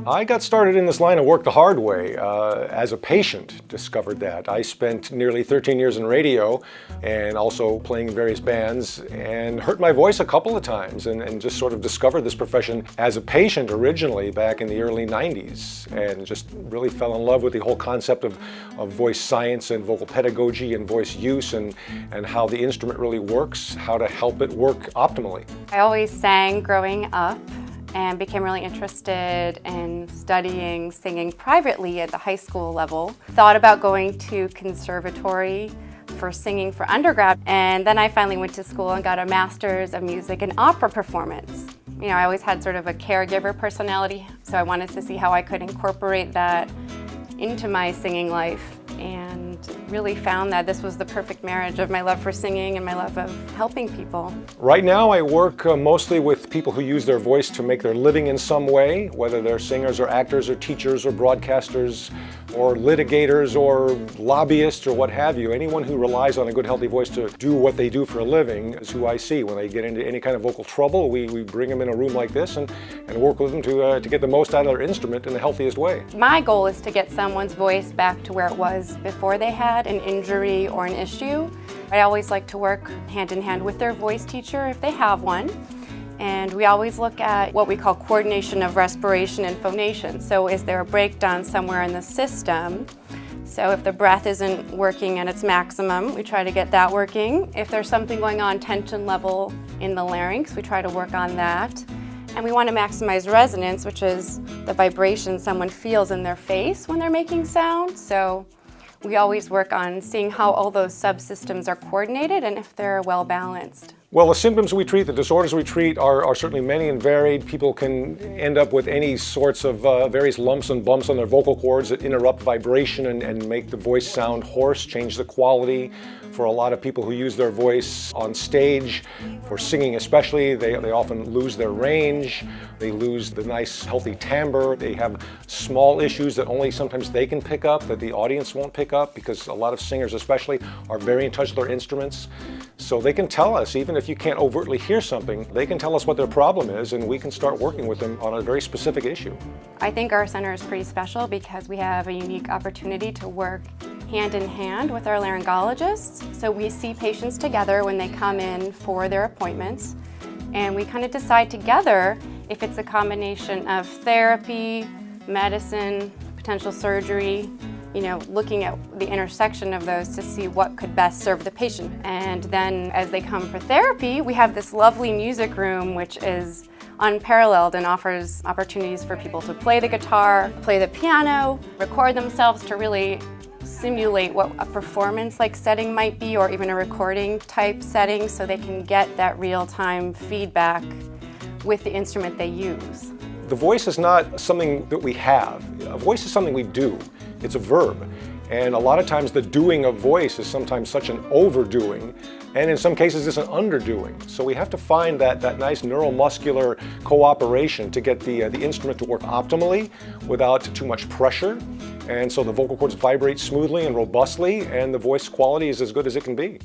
I got started in this line of work the hard way. As a patient, discovered that. I spent nearly 13 years in radio and also playing in various bands and hurt my voice a couple of times and just sort of discovered this profession as a patient originally back in the early 90s and just really fell in love with the whole concept of voice science and vocal pedagogy and voice use and how the instrument really works, how to help it work optimally. I always sang growing up and became really interested in studying singing privately at the high school level. Thought about going to conservatory for singing for undergrad, and then I finally went to school and got a master's of music and opera performance. You know, I always had sort of a caregiver personality, so I wanted to see how I could incorporate that into my singing life, and really found that this was the perfect marriage of my love for singing and my love of helping people. Right now I work mostly with people who use their voice to make their living in some way, whether they're singers or actors or teachers or broadcasters or litigators or lobbyists or what have you. Anyone who relies on a good healthy voice to do what they do for a living is who I see. When they get into any kind of vocal trouble, we bring them in a room like this and work with them to get the most out of their instrument in the healthiest way. My goal is to get someone's voice back to where it was before they had an injury or an issue. I always like to work hand in hand with their voice teacher if they have one. And we always look at what we call coordination of respiration and phonation. So is there a breakdown somewhere in the system? So if the breath isn't working at its maximum, we try to get that working. If there's something going on tension level in the larynx, we try to work on that. And we want to maximize resonance, which is the vibration someone feels in their face when they're making sound. So we always work on seeing how all those subsystems are coordinated and if they're well balanced. Well, the symptoms we treat, the disorders we treat are certainly many and varied. People can end up with any sorts of various lumps and bumps on their vocal cords that interrupt vibration and make the voice sound hoarse, change the quality. For a lot of people who use their voice on stage, for singing especially, they often lose their range. They lose the nice healthy timbre. They have small issues that only sometimes they can pick up, that the audience won't pick up, because a lot of singers especially are very in touch with their instruments. So they can tell us, even if you can't overtly hear something, they can tell us what their problem is and we can start working with them on a very specific issue. I think our center is pretty special because we have a unique opportunity to work hand in hand with our laryngologists. So we see patients together when they come in for their appointments, and we kind of decide together if it's a combination of therapy, medicine, potential surgery, you know, looking at the intersection of those to see what could best serve the patient. And then as they come for therapy, we have this lovely music room which is unparalleled and offers opportunities for people to play the guitar, play the piano, record themselves to really simulate what a performance-like setting might be, or even a recording type setting, so they can get that real-time feedback with the instrument they use. The voice is not something that we have. A voice is something we do. It's a verb. And a lot of times the doing of voice is sometimes such an overdoing, and in some cases it's an underdoing. So we have to find that nice neuromuscular cooperation to get the instrument to work optimally without too much pressure. And so the vocal cords vibrate smoothly and robustly, and the voice quality is as good as it can be.